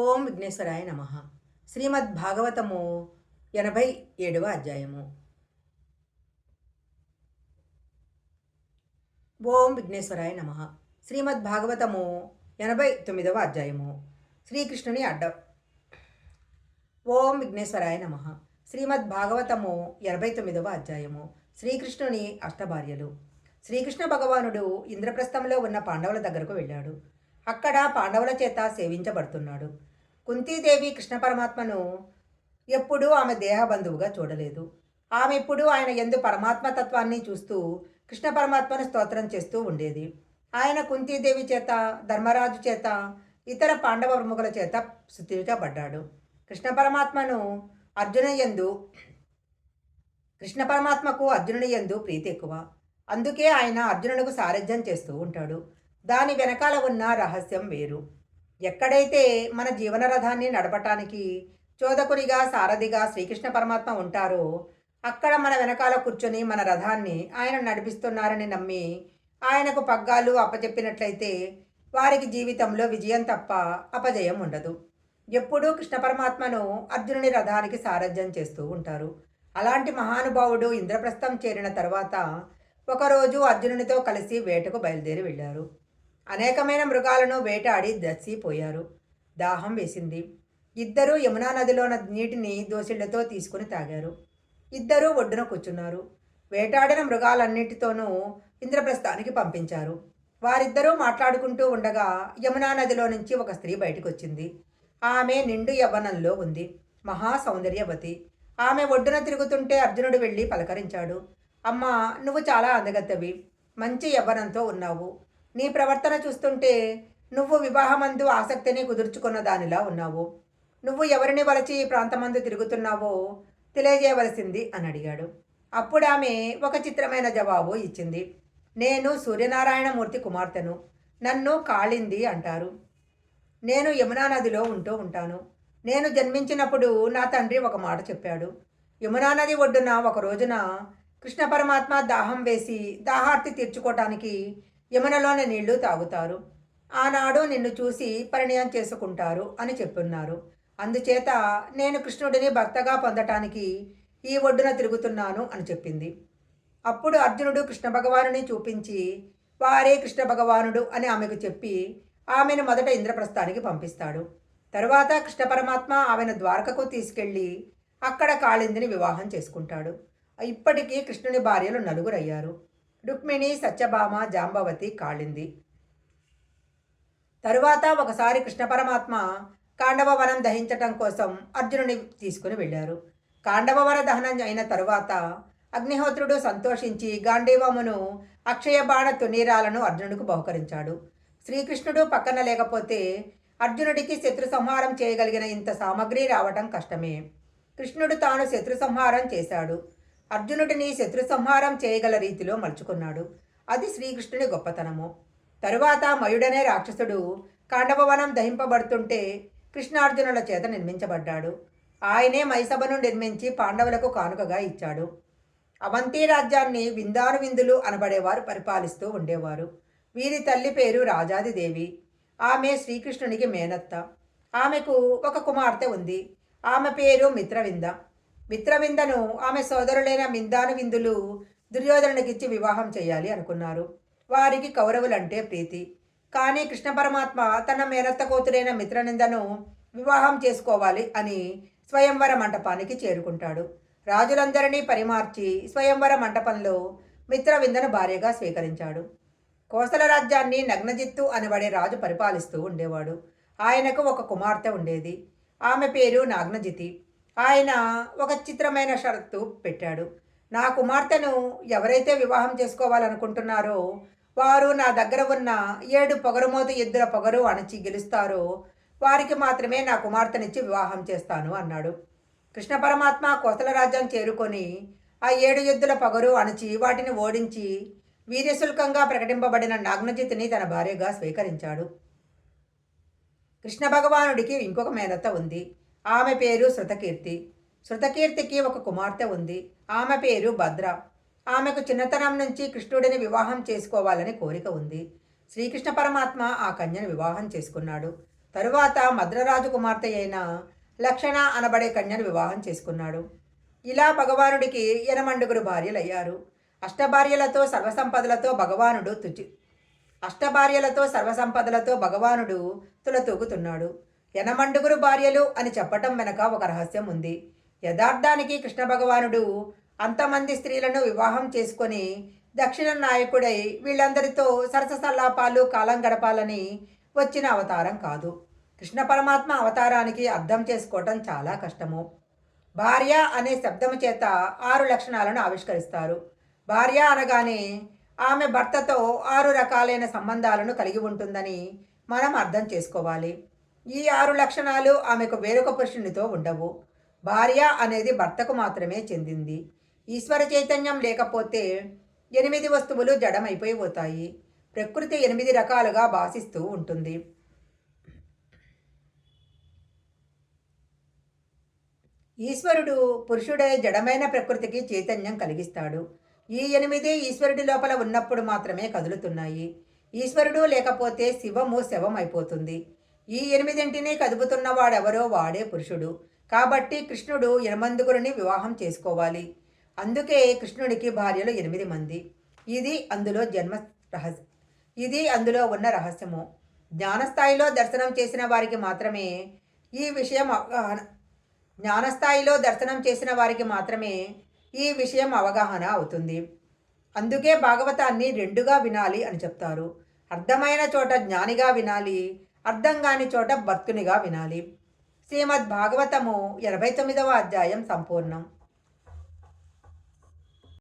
ఓం విఘ్నేశ్వరాయ నమ. శ్రీమద్ భాగవతము 87వ అధ్యాయము. ఓం విఘ్నేశ్వరాయ నమ. శ్రీమద్ భాగవతము 89వ అధ్యాయము. శ్రీకృష్ణుని అడ్డం. ఓం విఘ్నేశ్వరాయ నమ. శ్రీమద్ భాగవతము 89వ అధ్యాయము. శ్రీకృష్ణుని అష్టభార్యలు. శ్రీకృష్ణ భగవానుడు ఇంద్రప్రస్థంలో ఉన్న పాండవుల దగ్గరకు వెళ్ళాడు. అక్కడ పాండవుల చేత సేవించబడుతున్నాడు. కుంతీదేవి కృష్ణ పరమాత్మను ఎప్పుడూ ఆమె దేహబంధువుగా చూడలేదు. ఆమె ఇప్పుడు ఆయన యందు పరమాత్మతత్వాన్ని చూస్తూ కృష్ణ పరమాత్మను స్తోత్రం చేస్తూ ఉండేది. ఆయన కుంతీదేవి చేత, ధర్మరాజు చేత, ఇతర పాండవ ప్రముఖుల చేత స్తుతించబడ్డాడు. కృష్ణ పరమాత్మను అర్జున యందు కృష్ణ పరమాత్మకు అర్జునుని యందు ప్రీతి ఎక్కువ. అందుకే ఆయన అర్జునుడికి సారథ్యం చేస్తూ ఉంటాడు. దాని వెనకాల ఉన్న రహస్యం వేరు. ఎక్కడైతే మన జీవన రథాన్ని నడపటానికి చోదకునిగా, సారథిగా శ్రీకృష్ణ పరమాత్మ ఉంటారో అక్కడ మన వెనకాల కూర్చొని మన రథాన్ని ఆయన నడిపిస్తున్నారని నమ్మి ఆయనకు పగ్గాలు అప్పచెప్పినట్లయితే వారికి జీవితంలో విజయం తప్ప అపజయం ఉండదు. ఎప్పుడూ కృష్ణ పరమాత్మను అర్జునుని రథానికి సారథ్యం చేస్తూ ఉంటారు. అలాంటి మహానుభావుడు ఇంద్రప్రస్థం చేరిన తర్వాత ఒకరోజు అర్జునునితో కలిసి వేటకు బయలుదేరి వెళ్ళారు. అనేకమైన మృగాలను వేటాడి దస్సిపోయారు. దాహం వేసింది. ఇద్దరూ యమునా నదిలోని నీటిని దోసిళ్లతో తీసుకుని తాగారు. ఇద్దరూ ఒడ్డున కూర్చున్నారు. వేటాడిన మృగాలన్నిటితోనూ ఇంద్రప్రస్థానికి పంపించారు. వారిద్దరూ మాట్లాడుకుంటూ ఉండగా యమునా నదిలో నుంచి ఒక స్త్రీ బయటకు వచ్చింది. ఆమె నిండు యవ్వనంలో ఉంది. మహా సౌందర్యవతి. ఆమె ఒడ్డున తిరుగుతుంటే అర్జునుడు వెళ్ళి పలకరించాడు. అమ్మా, నువ్వు చాలా అందగత్తవి, మంచి యవ్వనంతో ఉన్నావు. నీ ప్రవర్తన చూస్తుంటే నువ్వు వివాహమందు ఆసక్తిని కుదుర్చుకున్న దానిలా ఉన్నావు. నువ్వు ఎవరిని వలచి ఈ ప్రాంతమందు తిరుగుతున్నావో తెలియజేయవలసింది అని అడిగాడు. అప్పుడు ఆమె ఒక చిత్రమైన జవాబు ఇచ్చింది. నేను సూర్యనారాయణమూర్తి కుమార్తెను. నన్ను కాళింది అంటారు. నేను యమునా నదిలో ఉంటూ ఉంటాను. నేను జన్మించినప్పుడు నా తండ్రి ఒక మాట చెప్పాడు. యమునా నది ఒడ్డున ఒక రోజున కృష్ణ పరమాత్మ దాహం వేసి దాహార్తి తీర్చుకోవటానికి యమునలోని నీళ్లు తాగుతారు. ఆనాడు నిన్ను చూసి పరిణయం చేసుకుంటారు అని చెప్పున్నారు. అందుచేత నేను కృష్ణుడిని భర్తగా పొందటానికి ఈ ఒడ్డున తిరుగుతున్నాను అని చెప్పింది. అప్పుడు అర్జునుడు కృష్ణ భగవానుని చూపించి వారే కృష్ణ భగవానుడు అని ఆమెకు చెప్పి ఆమెను మొదట ఇంద్రప్రస్థానికి పంపిస్తాడు. తరువాత కృష్ణ పరమాత్మ ఆమెను ద్వారకకు తీసుకెళ్ళి అక్కడ కాళిందిని వివాహం చేసుకుంటాడు. ఇప్పటికీ కృష్ణుని భార్యలు నలుగురయ్యారు. రుక్మిణి, సత్యభామ, జాంబవతి, కాళింది. తరువాత ఒకసారి కృష్ణ పరమాత్మ కాండవ వనం దహించటం కోసం అర్జునుని తీసుకుని వెళ్ళారు. కాండవ వన దహనం అయిన తరువాత అగ్నిహోత్రుడు సంతోషించి గాంధీవమును, అక్షయ బాణ తునీరాలను అర్జునుడికి బహుకరించాడు. శ్రీకృష్ణుడు పక్కన లేకపోతే అర్జునుడికి శత్రు సంహారం చేయగలిగిన ఇంత సామగ్రి రావటం కష్టమే. కృష్ణుడు తాను శత్రు సంహారం చేశాడు. అర్జునుడిని శత్రు సంహారం చేయగల రీతిలో మలుచుకున్నాడు. అది శ్రీకృష్ణుని గొప్పతనము. తరువాత మయుడనే రాక్షసుడు కాండవవనం దహింపబడుతుంటే కృష్ణార్జునుల చేత నిర్మించబడ్డాడు. ఆయనే మైసభను నిర్మించి పాండవులకు కానుకగా ఇచ్చాడు. అవంతి రాజ్యాన్ని విందాను విందులు అనబడేవారు పరిపాలిస్తూ ఉండేవారు. వీరి తల్లి పేరు రాజాదిదేవి. ఆమె శ్రీకృష్ణునికి మేనత్త. ఆమెకు ఒక కుమార్తె ఉంది. ఆమె పేరు మిత్రవింద. మిత్రవిందను ఆమె సోదరులైన మిందాను విందులు దుర్యోధనునికిచ్చి వివాహం చేయాలి అనుకున్నారు. వారికి కౌరవులంటే ప్రీతి. కానీ కృష్ణ పరమాత్మ తన మేనత్త కూతురైన మిత్రనిందను వివాహం చేసుకోవాలి అని స్వయంవర మంటపానికి చేరుకుంటాడు. రాజులందరినీ పరిమార్చి స్వయంవర మంటపంలో మిత్రవిందను భార్యగా స్వీకరించాడు. కోసల రాజ్యాన్ని నగ్నజిత్తు అనబడే రాజు పరిపాలిస్తూ ఉండేవాడు. ఆయనకు ఒక కుమార్తె ఉండేది. ఆమె పేరు నాగ్నజితి. ఆయన ఒక చిత్రమైన షరతు పెట్టాడు. నా కుమార్తెను ఎవరైతే వివాహం చేసుకోవాలనుకుంటున్నారో వారు నా దగ్గర ఉన్న 7 పొగరుమోతు ఎద్దుల పొగరు అణచి గెలుస్తారో వారికి మాత్రమే నా కుమార్తెనిచ్చి వివాహం చేస్తాను అన్నాడు. కృష్ణ పరమాత్మ కోసల రాజ్యం చేరుకొని ఆ 7 ఎద్దుల పొగరు అణచి వాటిని ఓడించి వీర్యశుల్కంగా ప్రకటింపబడిన నాగ్నజితిని తన భార్యగా స్వీకరించాడు. కృష్ణ భగవానుడికి ఇంకొక మేనత్త ఉంది. ఆమె పేరు శృతకీర్తి. శృతకీర్తికి ఒక కుమార్తె ఉంది. ఆమె పేరు భద్ర. ఆమెకు చిన్నతనం నుంచి కృష్ణుడిని వివాహం చేసుకోవాలని కోరిక ఉంది. శ్రీకృష్ణ పరమాత్మ ఆ కన్యను వివాహం చేసుకున్నాడు. తరువాత మద్రరాజు కుమార్తె అయిన లక్షణ అనబడే కన్యను వివాహం చేసుకున్నాడు. ఇలా భగవానుడికి 8 భార్యలయ్యారు. అష్టభార్యలతో సర్వసంపదలతో భగవానుడు అష్టభార్యలతో సర్వసంపదలతో భగవానుడు తులతూగుతున్నాడు. 8 భార్యలు అని చెప్పటం వెనక ఒక రహస్యం ఉంది. యథార్థానికి కృష్ణ భగవానుడు అంతమంది స్త్రీలను వివాహం చేసుకొని దక్షిణ నాయకుడై వీళ్ళందరితో సరస సల్లాపాలు కాలం గడపాలని వచ్చిన అవతారం కాదు. కృష్ణ పరమాత్మ అవతారానికి అర్థం చేసుకోవటం చాలా కష్టము. భార్య అనే శబ్దము చేత 6 లక్షణాలను ఆవిష్కరిస్తారు. భార్య అనగానే ఆమె భర్తతో 6 రకాలైన సంబంధాలను కలిగి ఉంటుందని మనం అర్థం చేసుకోవాలి. ఈ 6 లక్షణాలు ఆమెకు వేరొక పురుషునితో ఉండవు. భార్య అనేది భర్తకు మాత్రమే చెందింది. ఈశ్వర చైతన్యం లేకపోతే 8 వస్తువులు జడమైపోతాయి. ప్రకృతి 8 రకాలుగా భాషిస్తూ ఉంటుంది. ఈశ్వరుడు పురుషుడే జడమైన ప్రకృతికి చైతన్యం కలిగిస్తాడు. ఈ 8 ఈశ్వరుడి లోపల ఉన్నప్పుడు మాత్రమే కదులుతున్నాయి. ఈశ్వరుడు లేకపోతే శివము శవం అయిపోతుంది. ఈ 8 కదుపుతున్నవాడెవరో వాడే పురుషుడు. కాబట్టి కృష్ణుడు 8 వివాహం చేసుకోవాలి. అందుకే కృష్ణుడికి భార్యలు 8 మంది. ఇది అందులో ఉన్న రహస్యము. జ్ఞానస్థాయిలో దర్శనం చేసిన వారికి మాత్రమే ఈ విషయం అవగాహన అవుతుంది. అందుకే భాగవతాన్ని 2గా వినాలి అని చెప్తారు. అర్థమైన చోట జ్ఞానిగా వినాలి, అర్థం కాని చోట భక్తునిగా వినాలి. శ్రీమద్ భాగవతము 89వ అధ్యాయం సంపూర్ణం.